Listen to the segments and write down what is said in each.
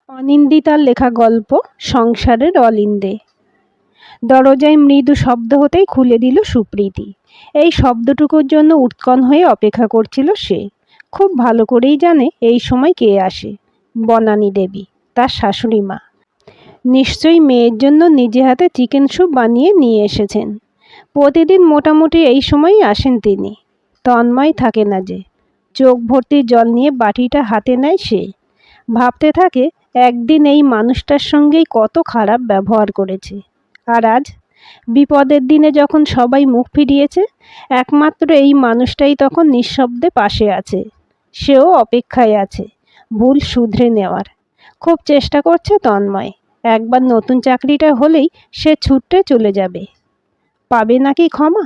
অনিন্দিতার লেখা গল্প সংসারের অলিন্দে। দরজায় মৃদু শব্দ হতেই খুলে দিল সুপ্রীতি। এই শব্দটুকুর জন্য উৎকণ্ঠ হয়ে অপেক্ষা করছিল সে। খুব ভালো করেই জানে এই সময় কে আসে। বনানী দেবী, তার শাশুড়ি মা। নিশ্চয়ই মেয়ের জন্য নিজে হাতে চিকেন স্যুপ বানিয়ে নিয়ে এসেছেন। প্রতিদিন মোটামুটি এই সময়ই আসেন তিনি। তন্ময় থাকে না যে। চোখ ভর্তি জল নিয়ে বাটিটা হাতে নেয় সে। ভাবতে থাকে একদিন এই মানুষটার সঙ্গেই কত খারাপ ব্যবহার করেছে, আর আজ বিপদের দিনে যখন সবাই মুখ ফিরিয়েছে, একমাত্র এই মানুষটাই তখন নিঃশব্দে পাশে আছে। সেও অপেক্ষায় আছে ভুল শুধরে নেওয়ার। খুব চেষ্টা করছে তন্ময়। একবার নতুন চাকরিটা হলেই সে ছুটে চলে যাবে। পাবে নাকি ক্ষমা?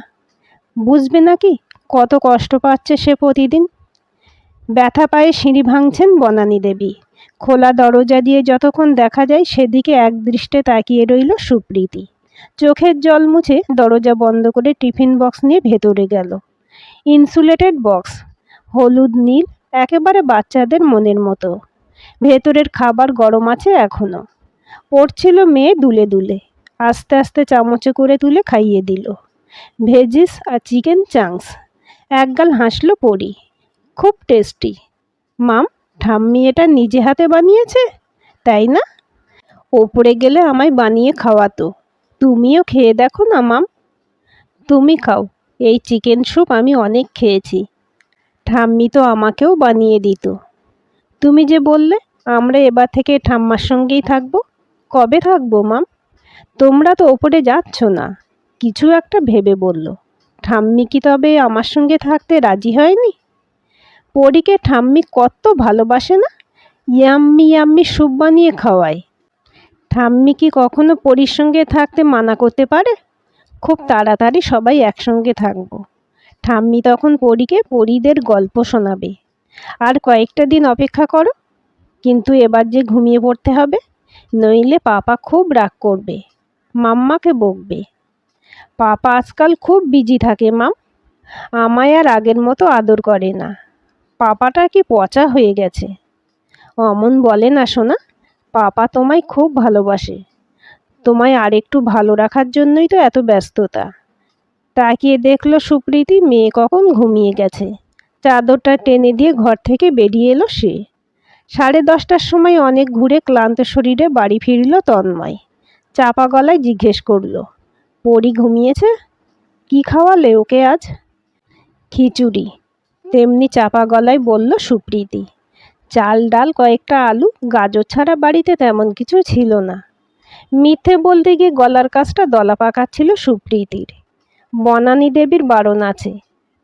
বুঝবে নাকি কত কষ্ট পাচ্ছে সে প্রতিদিন? ব্যথা পায়ে সিঁড়ি ভাঙছেন বনানী দেবী। খোলা দরজা দিয়ে যতক্ষণ দেখা যায় সেদিকে একদৃষ্টে তাকিয়ে রইল সুপ্রীতি। চোখের জল মুছে দরজা বন্ধ করে টিফিন বক্স নিয়ে ভেতরে গেল। ইনসুলেটেড বক্স, হলুদ নীল, একেবারে বাচ্চাদের মনের মতো। ভেতরের খাবার গরম আছে এখনো। পড়ছিল মেয়ে দুলে দুলে। আস্তে আস্তে চামচে করে তুলে খাইয়ে দিল। ভেজিস আর চিকেন চাংস। একগাল হাসলো পরি। খুব টেস্টি। মাম, ঠাম্মি এটা নিজে হাতে বানিয়েছে, তাই না? ওপরে গেলে আমায় বানিয়ে খাওয়াতো। তুমিও খেয়ে দেখো না মাম। তুমি খাও, এই চিকেন স্যুপ আমি অনেক খেয়েছি। ঠাম্মি তো আমাকেও বানিয়ে দিত। তুমি যে বললে আমরা এবার থেকে ঠাম্মার সঙ্গেই থাকবো। কবে থাকবো মাম? তোমরা তো ওপরে যাচ্ছ না। কিছু একটা ভেবে বলল। ঠাম্মি কি তবে আমার সঙ্গে থাকতে রাজি হয়নি? পরীকে ঠাম্মি কত ভালোবাসে না? ইয়াম্মি ইয়াম্মি স্যুপ বানিয়ে খাওয়ায়। ঠাম্মি কি কখনো পরীর সঙ্গে থাকতে মানা করতে পারে? খুব তাড়াতাড়ি সবাই একসঙ্গে থাকবো। ঠাম্মি তখন পরীকে পরীদের গল্প শোনাবে। আর কয়েকটা দিন অপেক্ষা করো। কিন্তু এবার যে ঘুমিয়ে পড়তে হবে, নইলে পাপা খুব রাগ করবে, মাম্মাকে বকবে। পাপা আজকাল খুব বিজি থাকে মাম। আমায় আর আগের মতো আদর করে না। পাপাটা কি পচা হয়ে গেছে। অমন বলে না সোনা, পাপা তোমায় খুব ভালোবাসে। তোমায় আরেকটু ভালো রাখার জন্যই তো এত ব্যস্ততা। তাকিয়ে দেখলো সুপ্রীতি মেয়ে কখন ঘুমিয়ে গেছে। চাদরটা টেনে দিয়ে ঘর থেকে বেরিয়ে এলো সে। 10:30টার সময় অনেক ঘুরে ক্লান্ত শরীরে বাড়ি ফিরল তন্ময়। চাপা গলায় জিজ্ঞেস করলো, পরি ঘুমিয়েছে? কি খাওয়ালে ওকে আজ? খিচুড়ি, তেমনি চাপা গলায় বলল সুপ্রীতি। চাল ডাল কয়েকটা আলু, গাজর ছাড়া বাড়িতে তেমন কিছু ছিল না। মিথ্যে বলতে গিয়ে গলার কাছটা দলা পাকাচ্ছিল সুপ্রীতির। বনানী দেবীর বারণ আছে।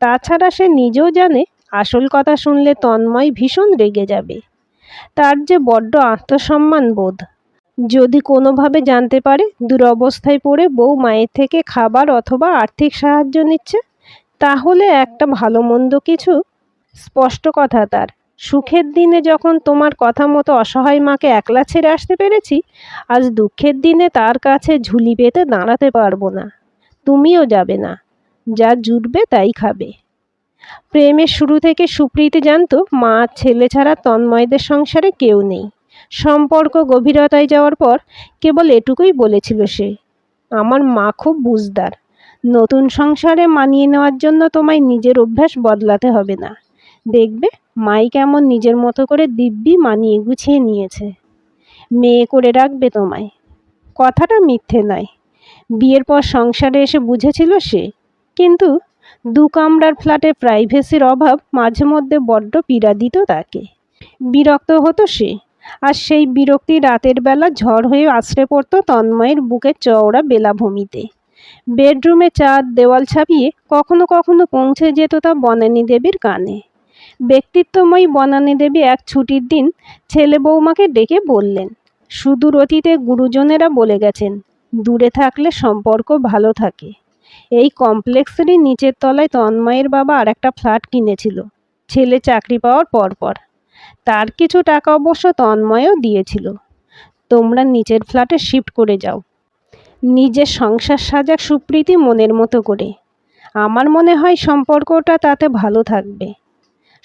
তাছাড়া সে নিজেও জানে আসল কথা শুনলে তন্ময় ভীষণ রেগে যাবে। তার যে বড্ড আত্মসম্মান বোধ। যদি কোনোভাবে জানতে পারে দুরবস্থায় পড়ে বউ মায়ের থেকে খাবার অথবা আর্থিক সাহায্য নিচ্ছে, তাহলে একটা ভালো মন্দ কিছু। স্পষ্ট কথা তার, সুখের দিনে যখন তোমার কথা মতো অসহায় মাকে একলা ছেড়ে আসতে পেরেছি, আজ দুঃখের দিনে তার কাছে ঝুলি পেতে দাঁড়াতে পারবো না। তুমিও যাবে না। যা জুটবে তাই খাবে। প্রেমের শুরু থেকে সুপ্রীতি জানতো মা ছেলে ছাড়া তন্ময়দের সংসারে কেউ নেই। সম্পর্ক গভীরতায় যাওয়ার পর কেবল এটুকুই বলেছিল সে, আমার মা খুব বুঝদার। নতুন সংসারে মানিয়ে নেওয়ার জন্য তোমায় নিজের অভ্যাস বদলাতে হবে না। দেখবে মাই কেমন নিজের মতো করে দিব্যি মানিয়ে গুছিয়ে নিয়েছে। মেয়ে করে রাখবে তোমায়। কথাটা মিথ্যে নয়। বিয়ের পর সংসারে এসে বুঝেছিল সে। কিন্তু 2 কামরার ফ্ল্যাটে প্রাইভেসির অভাব মাঝে মধ্যে বড্ড পীড়া দিত তাকে। বিরক্ত হতো সে। আর সেই বিরক্তি রাতের বেলা ঝড় হয়ে আছড়ে পড়তো তন্ময়ের বুকের চওড়া বেলাভূমিতে। বেডরুমে চার দেওয়াল ছাপিয়ে কখনো কখনো পৌঁছে যেত তা বনানী দেবীর কানে। ব্যক্তিত্বময়ী বনানী দেবী এক ছুটির দিন ছেলে বৌমাকে ডেকে বললেন, সুদূর অতীতে গুরুজনেরা বলে গেছেন, দূরে থাকলে সম্পর্ক ভালো থাকে। এই কমপ্লেক্সেরই নিচের তলায় তন্ময়ের বাবা আর একটা ফ্ল্যাট কিনেছিল ছেলে চাকরি পাওয়ার পরপর। তার কিছু টাকা অবশ্য তন্ময়ও দিয়েছিল। তোমরা নিচের ফ্ল্যাটে শিফট করে যাও। নিজের সংসার সাজাক সুপ্রীতি মনের মতো করে। আমার মনে হয় সম্পর্কটা তাতে ভালো থাকবে।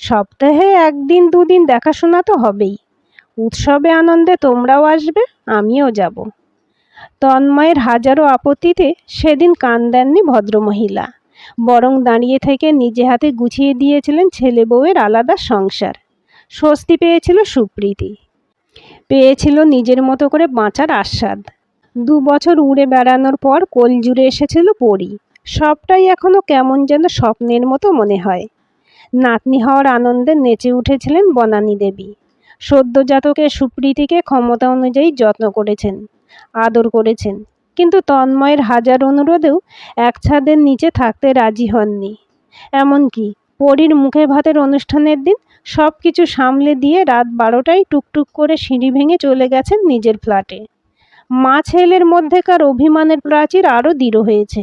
সপ্তাহে 1 দিন 2 দিন দেখাশোনা তো হবেই। উৎসবে আনন্দে তোমরাও আসবে, আমিও যাব। তন্ময়ের হাজারো আপত্তিতে সেদিন কান দেননি ভদ্রমহিলা, বরং দাঁড়িয়ে থেকে নিজে হাতে গুছিয়ে দিয়েছিলেন ছেলে বউয়ের আলাদা সংসার। স্বস্তি পেয়েছিল সুপ্রীতি, পেয়েছিল নিজের মতো করে বাঁচার আস্বাদ। 2 বছর উড়ে বেড়ানোর পর কোল জুড়ে এসেছিল পরী। সবটাই এখনো কেমন যেন স্বপ্নের মতো মনে হয়। নাতনি হওয়ার আনন্দে নেচে উঠেছিলেন বনানী দেবী। সদ্যজাতকের সুপ্রীতিকে ক্ষমতা অনুযায়ী যত্ন করেছেন, আদর করেছেন, কিন্তু তন্ময়ের হাজার অনুরোধেও এক ছাদের নিচে থাকতে রাজি হননি। এমনকি পরীর মুখে ভাতের অনুষ্ঠানের দিন সব কিছু সামলে দিয়ে রাত 12টায় টুকটুক করে সিঁড়ি ভেঙে চলে গেছেন নিজের ফ্ল্যাটে। মা ছেলের মধ্যেকার অভিমানের প্রাচীর আরও দৃঢ় হয়েছে।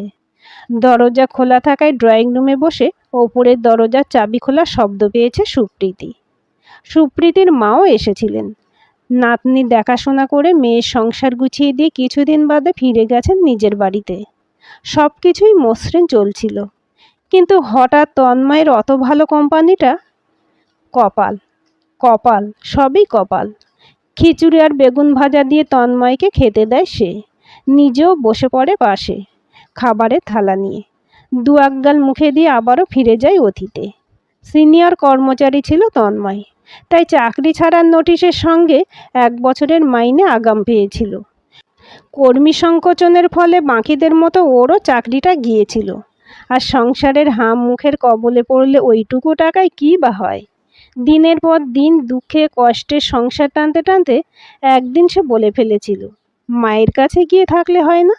দরজা খোলা থাকায় ড্রয়িং রুমে বসে ওপরের দরজার চাবি খোলা শব্দ পেয়েছে সুপ্রীতি। সুপ্রীতির মাও এসেছিলেন। নাতনি দেখাশোনা করে মেয়ের সংসার গুছিয়ে দিয়ে কিছুদিন বাদে ফিরে গেছেন নিজের বাড়িতে। সব কিছুই মসৃণ চলছিল, কিন্তু হঠাৎ তন্ময়ের অত ভালো কোম্পানিটা। কপাল, কপাল, সবই কপাল। খিচুড়ি আর বেগুন ভাজা দিয়ে তন্ময়কে খেতে দেয় সে, নিজেও বসে পড়ে পাশে খাবারের থালা নিয়ে। 2 গাল মুখে দিয়ে আবারও ফিরে যায় অতীতে। সিনিয়র কর্মচারী ছিল তন্ময়, তাই চাকরি ছাড়ার নোটিশের সঙ্গে 1 বছরের মাইনে আগাম পেয়েছিল। কর্মী সংকোচনের ফলে বাকিদের মতো ওরও চাকরিটা গিয়েছিল। আর সংসারের হাম মুখের কবলে পড়লে ওইটুকু টাকায় কী বা হয়। দিনের পর দিন দুঃখে কষ্টে সংসার টানতে টানতে একদিন সে বলে ফেলেছিল, মায়ের কাছে গিয়ে থাকলে হয় না?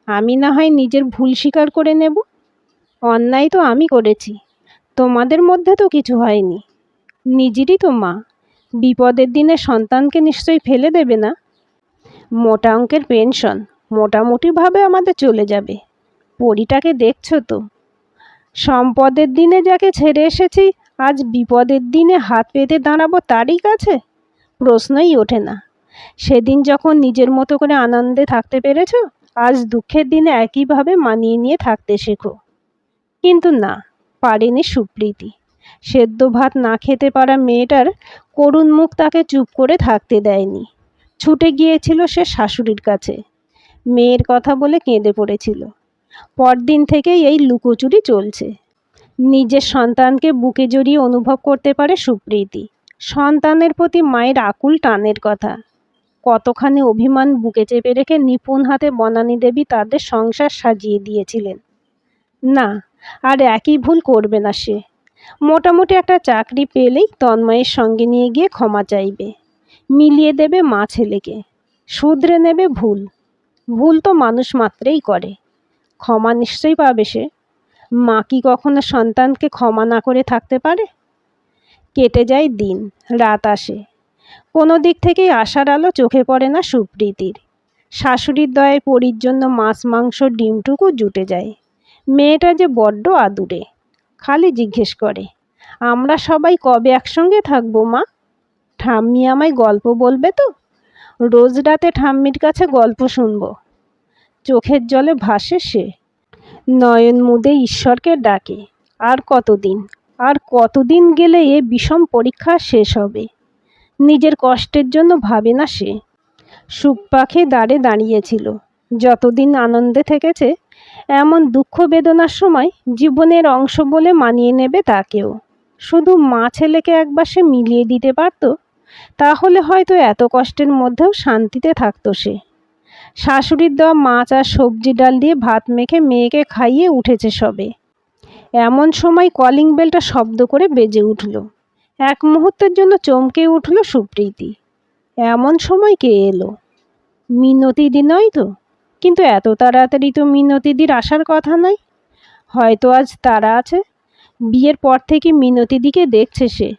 আমি না হয় নিজের ভুল স্বীকার করে নেব। অন্যায় তো আমি করেছি, তোমাদের মধ্যে তো কিছু হয়নি। নিজেরই তো মা, বিপদের দিনে সন্তানকে নিশ্চয়ই ফেলে দেবে না। মোটা অঙ্কের পেনশন মোটামুটিভাবে আমাদের চলে যাবে। পরীটাকে দেখছো তো, সম্পদের দিনে যাকে ছেড়ে এসেছি, আজ বিপদের দিনে হাত পেতে দাঁড়াবো তারই কাছে? প্রশ্নই ওঠে না। সেদিন যখন নিজের মতো করে আনন্দে থাকতে পেরেছ, আজ দুঃখের দিনে একইভাবে মানিয়ে নিয়ে থাকতে শেখো। কিন্তু না, পারেনি সুপ্রীতি। সেদ্ধ ভাত না খেতে পারা মেয়েটার করুণ মুখ তাকে চুপ করে থাকতে দেয়নি। ছুটে গিয়েছিল সে শাশুড়ির কাছে, মেয়ের কথা বলে কেঁদে পড়েছিল। পরদিন থেকেই এই লুকোচুরি চলছে। নিজের সন্তানকে বুকে জড়িয়ে অনুভব করতে পারে সুপ্রীতি সন্তানের প্রতি মায়ের আকুল টানের কথা। কতখানি অভিমান বুকে চেপে রেখে নিপুণ হাতে বনানী দেবী তাদের সংসার সাজিয়ে দিয়েছিলেন। না, আর একই ভুল করবে না সে। মোটামুটি একটা চাকরি পেলেই তন্ময়ের সঙ্গে নিয়ে গিয়ে ক্ষমা চাইবে, মিলিয়ে দেবে মা ছেলেকে, শুধরে নেবে ভুল। ভুল তো মানুষ মাত্রেই করে, ক্ষমা নিশ্চয়ই পাবে সে। মা কি কখনো সন্তানকে ক্ষমা না করে থাকতে পারে? কেটে যায় দিন, রাত আসে, কোনো দিক থেকেই আশার আলো চোখে পড়ে না সুপ্রীতির। শাশুড়ির দয়ায় পরীর জন্য মাছ মাংস ডিমটুকু জুটে যায়। মেয়েটা যে বড্ড আদুরে, খালি জিজ্ঞেস করে, আমরা সবাই কবে একসঙ্গে থাকবো মা? ঠাম্মি আমায় গল্প বলবে তো? রোজ রাতে ঠাম্মির কাছে গল্প শুনবো। চোখের জলে ভাসে সে, নয়ন মুদে ঈশ্বরকে ডাকে। আর কতদিন, আর কতদিন গেলে এ বিষম পরীক্ষা শেষ হবে? নিজের কষ্টের জন্য ভাবে না সে। সুখ পাখি দ্বারে দাঁড়িয়েছিল, যতদিন আনন্দে থেকেছে, এমন দুঃখ বেদনার সময় জীবনের অংশ বলে মানিয়ে নেবে তাকেও। শুধু মা ছেলেকে একবার সে মিলিয়ে দিতে পারত, তাহলে হয়তো এত কষ্টের মধ্যেও শান্তিতে থাকতো সে। শাশুড়ির দেওয়া মাছ আর সবজি ডাল দিয়ে ভাত মেখে মেয়েকে খাইয়ে উঠেছে সবে। এমন সময় কলিং বেলটা শব্দ করে বেজে উঠল। এক মুহূর্তের জন্য চমকে উঠল সুপ্রীতি। এমন সময় কে এলো? মিনতিদি নয় তো? কিন্তু এত তাড়াতাড়ি তো মিনতিদির আসার কথা নয়। হয়তো আজ তারা আছে। বিয়ের পর থেকে মিনতিদিকে দেখছে সে।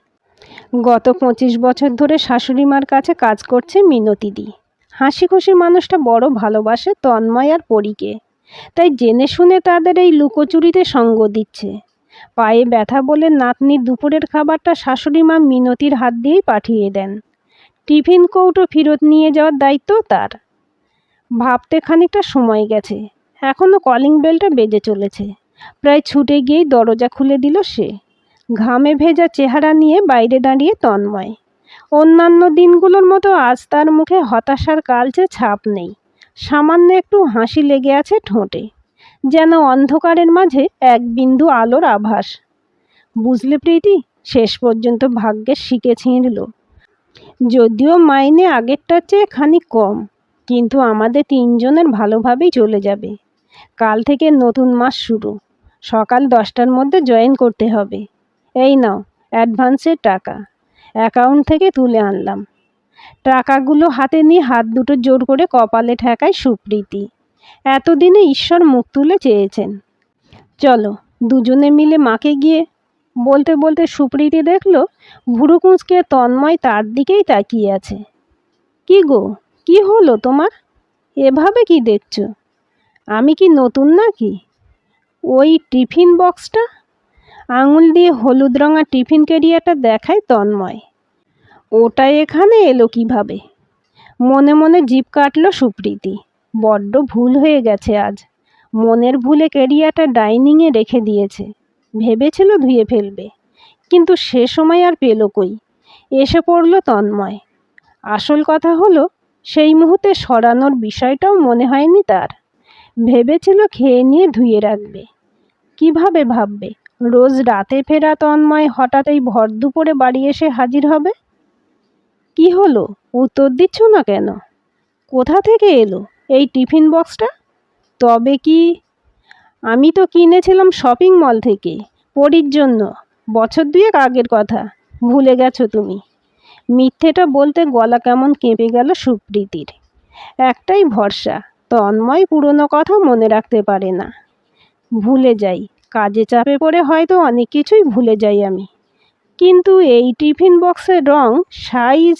গত 25 বছর ধরে শাশুড়ি মার কাছে কাজ করছে মিনতিদি। হাসি খুশি মানুষটা বড় ভালোবাসে তন্ময় আর পরীকে, তাই জেনে শুনে তাদের এই লুকোচুরিতে সঙ্গ দিচ্ছে। পায়ে ব্যথা বলে নাতনির দুপুরের খাবারটা শাশুড়ি মা মিনতির হাত দিয়েই পাঠিয়ে দেন। টিফিন কৌটো ফেরত নিয়ে যাওয়ার দায়িত্ব তার। ভাবতে খানিকটা সময় গেছে, এখনও কলিং বেলটা বেজে চলেছে। প্রায় ছুটে গিয়েই দরজা খুলে দিল সে। ঘামে ভেজা চেহারা নিয়ে বাইরে দাঁড়িয়ে তন্ময়। অন্যান্য দিনগুলোর মতো আজ তার মুখে হতাশার কালচে ছাপ নেই। সামান্য একটু হাসি লেগে আছে ঠোঁটে, যেন অন্ধকারের মাঝে এক বিন্দু আলোর আভাস। বুঝলে প্রীতি, শেষ পর্যন্ত ভাগ্যের শিকে ছিঁড়ল। যদিও মাইনে আগেরটার চেয়ে খানিক কম, কিন্তু আমাদের তিনজনের ভালোভাবেই চলে যাবে। কাল থেকে নতুন মাস শুরু। সকাল 10টার মধ্যে জয়েন করতে হবে। এই নাও অ্যাডভান্সের টাকা, অ্যাকাউন্ট থেকে তুলে আনলাম। টাকাগুলো হাতে নিয়ে হাত দুটো জোর করে কপালে ঠেকায় সুপ্রীতি। এতদিনে ঈশ্বর মুখ তুলে চেয়েছেন। চলো দুজনে মিলে মাকে গিয়ে, বলতে বলতে সুপ্রীতি দেখল ভুরু কুঁচকে তন্ময় তার দিকেই তাকিয়ে আছে। কি গো, কি হলো তোমার? এভাবে কি দেখছো? আমি কি নতুন নাকি? ওই টিফিন বক্সটা, আঙুল দিয়ে হলুদ রঙা টিফিন ক্যারিয়ারটা দেখায় তন্ময়। ওটা এখানে এলো কিভাবে? মনে মনে জিভ কাটল সুপ্রীতি। বড্ড ভুল হয়ে গেছে আজ। মনের ভুলে ক্যারিয়ারটা ডাইনিংয়ে রেখে দিয়েছে। ভেবেছিল ধুয়ে ফেলবে, কিন্তু সে সময় আর পেল কই। এসে পড়ল তন্ময়। আসল কথা হলো, সেই মুহূর্তে সরানোর বিষয়টাও মনে হয়নি তার। ভেবেছিল খেয়ে নিয়ে ধুয়ে রাখবে। কিভাবে ভাববে রোজ রাতে ফেরা তন্ময় হঠাৎ এই ভর দুপুরে বাড়ি এসে হাজির হবে? কি হলো, উত্তর দিচ্ছ না কেন? কোথা থেকে এলো এই টিফিন বক্সটা? তবে কি? আমি তো কিনেছিলাম শপিং মল থেকে, পরীর জন্য। বছর দুয়েক আগের কথা, ভুলে গেছো তুমি? মিথ্যেটা বলতে গলা কেমন কেঁপে গেল সুপ্রীতির। একটাই ভরসা, তন্ময় পুরনো কথা মনে রাখতে পারে না। ভুলে যাই, কাজে চাপে পড়ে হয়তো অনেক কিছুই ভুলে যাই আমি, কিন্তু এই টিফিন বক্সের রং, সাইজ,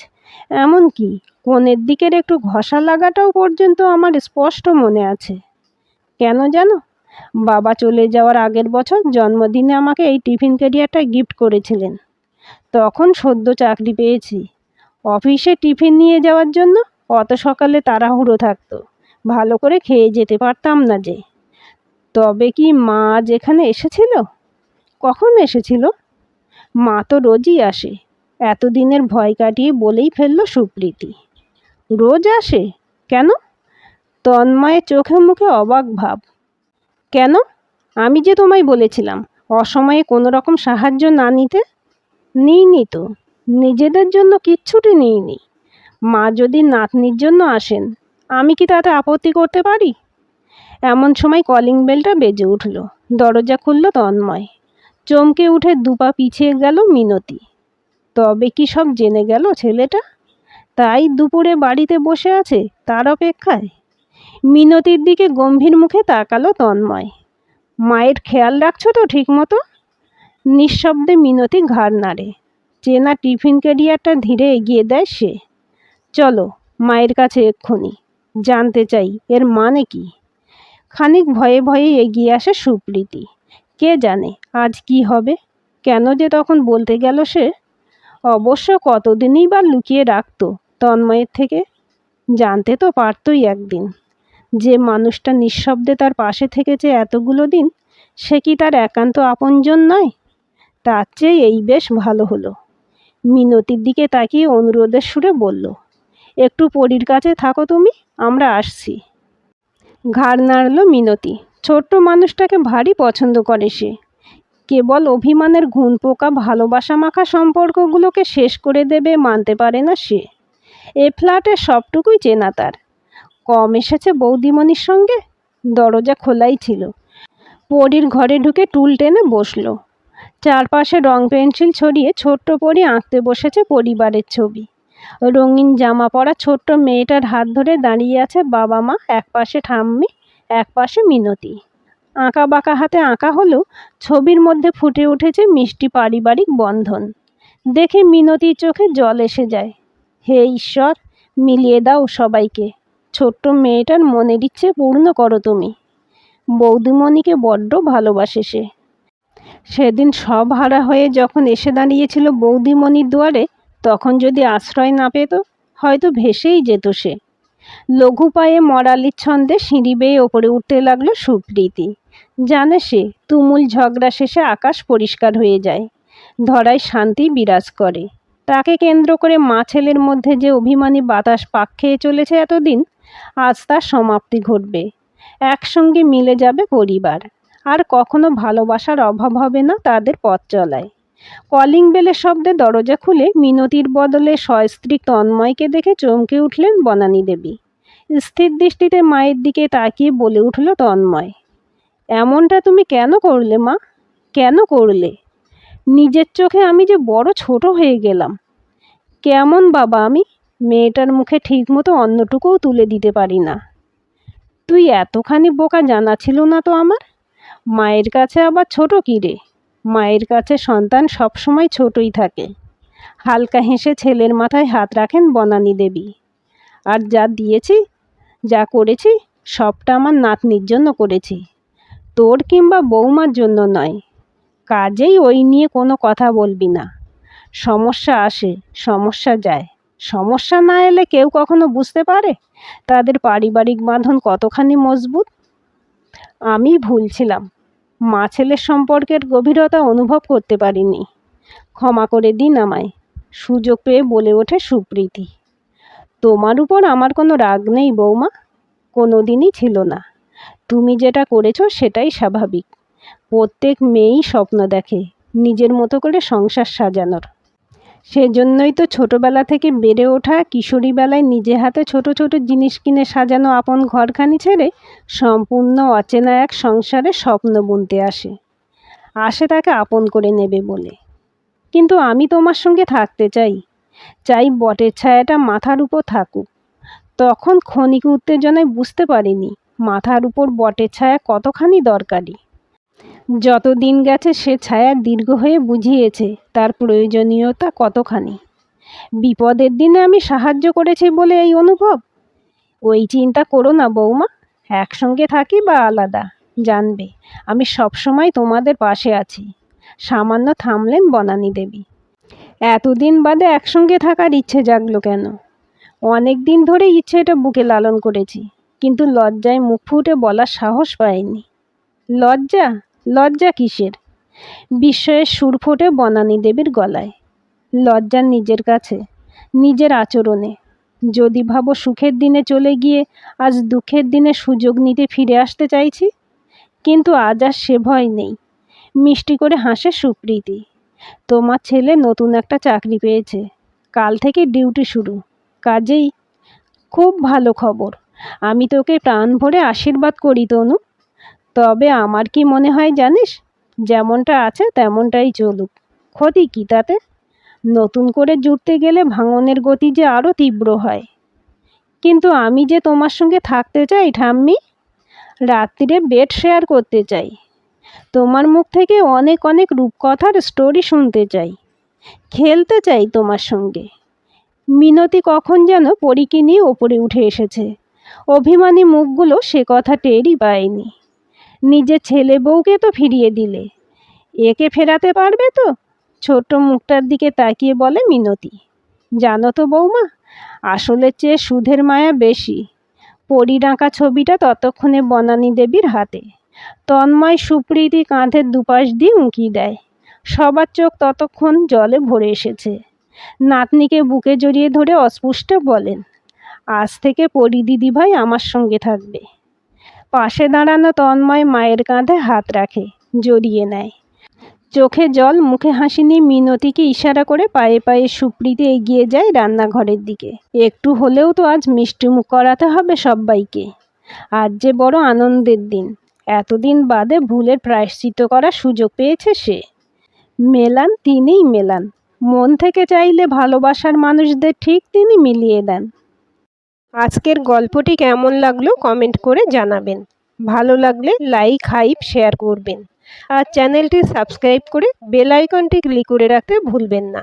এমনকি কোণের দিকের একটু ঘষা লাগাটাও পর্যন্ত আমার স্পষ্ট মনে আছে। কেন জানো? বাবা চলে যাওয়ার আগের বছর জন্মদিনে আমাকে এই টিফিন ক্যারিয়ারটা গিফট করেছিলেন। তখন সদ্য চাকরি পেয়েছি। অফিসে টিফিন নিয়ে যাওয়ার জন্য অত সকালে তাড়াহুড়ো থাকতো, ভালো করে খেয়ে যেতে পারতাম না যে। তবে কি মা যেখানে এসেছিল? কখন এসেছিল? মা তো রোজই আসে। এতদিনের ভয় কাটিয়ে বলেই ফেলল সুপ্রীতি। রোজ আসে? কেন? তন্ময়ের চোখে মুখে অবাক ভাব। কেন? আমি যে তোমায় বলেছিলাম অসময়ে কোনো রকম সাহায্য না নিতে। নিইনি তো, নিজেদের জন্য কিচ্ছুটি নিইনি। মা যদি নাতনির জন্য আসেন, আমি কি তাতে আপত্তি করতে পারি? এমন সময় কলিং বেলটা বেজে উঠল। দরজা খুলল তন্ময়। চমকে উঠে দুপা পিছিয়ে গেল মিনতি। তবে কি সব জেনে গেল ছেলেটা? তাই দুপুরে বাড়িতে বসে আছে তার অপেক্ষায়? মিনতির দিকে গম্ভীর মুখে তাকালো তন্ময়। মায়ের খেয়াল রাখছো তো ঠিক মতো? নিঃশব্দে মিনতি ঘাড় নাড়ে। চেনা টিফিন ক্যারিয়ারটা ধীরে এগিয়ে দেয় সে। চলো মায়ের কাছে এক্ষুনি, জানতে চাই এর মানে কি। খানিক ভয়ে ভয়ে এগিয়ে আসে সুপ্রীতি। কে জানে আজ কি হবে? কেন যে তখন বলতে গেল সে? অবশ্য কতদিনই বা লুকিয়ে রাখতো তন্ময়ের থেকে? জানতে তো পারতই একদিন। যে মানুষটা নিঃশব্দে তার পাশে থেকেছে এতগুলো দিন, সে কি তার একান্ত আপনজন নয়? তার চেয়ে এই বেশ ভালো হলো। মিনতির দিকে তাকিয়ে অনুরোধের সুরে বলল, একটু পরীর কাছে থাকো তুমি, আমরা আসছি। ঘাড় নাড়ল মিনতি। ছোট্ট মানুষটাকে ভারী পছন্দ করে সে। কেবল অভিমানের ঘুণ পোকা ভালোবাসা মাখা সম্পর্কগুলোকে শেষ করে দেবে মানতে পারে না সে। এ ফ্ল্যাটের সবটুকুই চেনা তার। কম এসেছে বৌদিমণির সঙ্গে। দরজা খোলাই ছিল। পরীর ঘরে ঢুকে টুল টেনে বসলো। চারপাশে রং পেন্সিল ছড়িয়ে ছোট্ট পরী আঁকতে বসেছে পরিবারের ছবি। রঙিন জামা পরা ছোট্ট মেয়েটার হাত ধরে দাঁড়িয়ে আছে বাবা মা, একপাশে ঠাম্মি, একপাশে মিনতি। আঁকা বাঁকা হাতে আঁকা হলেও ছবির মধ্যে ফুটে উঠেছে মিষ্টি পারিবারিক বন্ধন। দেখে মিনতির চোখে জল এসে যায়। হে ঈশ্বর, মিলিয়ে দাও সবাইকে। ছোট্ট মেয়েটার মনের ইচ্ছে পূর্ণ করো তুমি। বৌদিমণিকে বড্ড ভালোবাসে সে। সেদিন সব হারা হয়ে যখন এসে দাঁড়িয়েছিল বৌদিমণির দুয়ারে, তখন যদি আশ্রয় না পেত, হয়তো ভেসেই যেত সে। লঘু পায়ে মরালির ছন্দে সিঁড়ি বেয়ে ওপরে উঠতে লাগলো সুপ্রীতি। জানে সে তুমুল ঝগড়া শেষে আকাশ পরিষ্কার হয়ে যায়, ধরায় শান্তি বিরাজ করে। তাকে কেন্দ্র করে মা ছেলের মধ্যে যে অভিমানী বাতাস পাক খেয়ে চলেছে এতদিন, আজ তার সমাপ্তি ঘটবে। একসঙ্গে মিলে যাবে পরিবার, আর কখনো ভালোবাসার অভাব হবে না তাদের পথ চলায়। কলিং বেলের শব্দে দরজা খুলে মিনতির বদলে সস্ত্রীক তন্ময়কে দেখে চমকে উঠলেন বনানী দেবী। স্থির দৃষ্টিতে মায়ের দিকে তাকিয়ে বলে উঠল তন্ময়, এমনটা তুমি কেন করলে মা? কেন করলে? নিজের চোখে আমি যে বড় ছোট হয়ে গেলাম। কেমন বাবা আমি? মেয়েটার মুখে ঠিকমতো অন্নটুকুও তুলে দিতে পারি না। তুই এতখানি বোকা জানা ছিল না তো আমার। মায়ের কাছে আবার ছোট কী রে? মায়ের কাছে সন্তান সবসময় ছোটই থাকে। হালকা হেসে ছেলের মাথায় হাত রাখেন বনানী দেবী। আর যা দিয়েছি, যা করেছি, সবটা আমার নাতনির জন্য করেছি, তোর কিংবা বৌমার জন্য নয়। কাজেই ওই নিয়ে কোনো কথা বলবি না। সমস্যা আসে, সমস্যা যায়। সমস্যা না এলে কেউ কখনো বুঝতে পারে তাদের পারিবারিক বাঁধন কতখানি মজবুত। আমি ভুল ছিলাম, মা ছেলের সম্পর্কের গভীরতা অনুভব করতে পারিনি। ক্ষমা করে দিন আমায়। সুযোগ পেয়ে বলে ওঠে সুপ্রীতি। তোমার উপর আমার কোনো রাগ নেই বৌমা, কোনো দিনই ছিল না। তুমি যেটা করেছো সেটাই স্বাভাবিক। প্রত্যেক মেয়েই স্বপ্ন দেখে নিজের মতো করে সংসার সাজানোর। সেজন্যই তো ছোটবেলা থেকে বেড়ে ওঠা কিশোরী বেলায় নিজে হাতে ছোট ছোট জিনিস কিনে সাজানো আপন ঘরখানি ছেড়ে সম্পূর্ণ অচেনা এক সংসারে স্বপ্ন বুনতে আসে তাকে আপন করে নেবে বলে। কিন্তু আমি তোমার সঙ্গে থাকতে চাই বটের ছায়াটা মাথার উপর থাকুক। তখন ক্ষণিক উত্তেজনায় বুঝতে পারিনি মাথার উপর বটের ছায়া কতখানি দরকারি। যত দিন গেছে সে ছায়া দীর্ঘ হয়ে বুঝিয়েছে তার প্রয়োজনীয়তা কতখানি। বিপদের দিনে আমি সাহায্য করেছি বলে এই অনুভব। ওই চিন্তা করো না বৌমা, একসঙ্গে থাকি বা আলাদা, জানবে আমি সবসময় তোমাদের পাশে আছি। সামান্য থামলেন বনানী দেবী। এতদিন বাদে একসঙ্গে থাকার ইচ্ছে জাগলো কেন? অনেক দিন ধরে ইচ্ছেটা বুকে লালন করেছি, কিন্তু লজ্জায় মুখ ফুটে বলার সাহস পাইনি। লজ্জা? লজ্জা কিসের? বিস্ময়ের সুর ফোটে বনানী দেবীর গলায়। লজ্জা নিজের কাছে, নিজের আচরণে। যদি ভাবো সুখের দিনে চলে গিয়ে আজ দুঃখের দিনে সুযোগ নিতে ফিরে আসতে চাইছি, কিন্তু আজ আর সে ভয় নেই। মিষ্টি করে হাসে সুপ্রীতি। তোমার ছেলে নতুন একটা চাকরি পেয়েছে, কাল থেকে ডিউটি শুরু। কাজেই খুব ভালো খবর। আমি তোকে প্রাণ ভরে আশীর্বাদ করি তনু। তবে আমার কি মনে হয় জানিস, যেমনটা আছে তেমনটাই চলুক। ক্ষতি কি তাতে? নতুন করে জুড়তে গেলে ভাঙনের গতি যে আরও তীব্র হয়। কিন্তু আমি যে তোমার সঙ্গে থাকতে চাই ঠাম্মি, রাত্রিরে বেড শেয়ার করতে চাই, তোমার মুখ থেকে অনেক অনেক রূপকথার স্টোরি শুনতে চাই, খেলতে চাই তোমার সঙ্গে। মিনতি কখন যেন পরীকে নিয়ে ওপরে উঠে এসেছে। অভিমানী মুখগুলো সে কথা টেরই পায়নি। নিজের ছেলে বউকে তো ফিরিয়ে দিলে, একে ফেরাতে পারবে তো? ছোট্ট মুখটার দিকে তাকিয়ে বলে মিনতি। জানো তো বৌমা, আসলের চেয়ে সুধের মায়া বেশি। পরীর আঁকা ছবিটা ততক্ষণে বনানী দেবীর হাতে। তন্ময় সুপ্রীতি কাঁধের দুপাশ দিয়ে উঁকি দেয়। সবার চোখ ততক্ষণ জলে ভরে এসেছে। নাতনিকে বুকে জড়িয়ে ধরে অস্পুষ্ট বলেন, আজ থেকে পরী দিদিভাই আমার সঙ্গে থাকবে। পাশে দাঁড়ানো তন্ময় মায়ের কাঁধে হাত রাখে, জড়িয়ে নেয়। চোখে জল, মুখে হাসি নিয়ে মিনতিকে ইশারা করে পায়ে পায়ে সুপ্রীতি এগিয়ে যায় রান্নাঘরের দিকে। একটু হলেও তো আজ মিষ্টিমুখ করাতে হবে সব্বাইকে। আজ যে বড় আনন্দের দিন। এতদিন বাদে ভুলের প্রায়শ্চিত্ত করার সুযোগ পেয়েছে সে। মেলান তিনিই মেলান। মন থেকে চাইলে ভালোবাসার মানুষদের ঠিক তিনি মিলিয়ে দেন। আজকের গল্পটি কেমন লাগলো কমেন্ট করে জানাবেন। ভালো লাগলে লাইক, হাইপ, শেয়ার করবেন। আর চ্যানেলটি সাবস্ক্রাইব করে বেল আইকনটি ক্লিক করে রাখতে ভুলবেন না।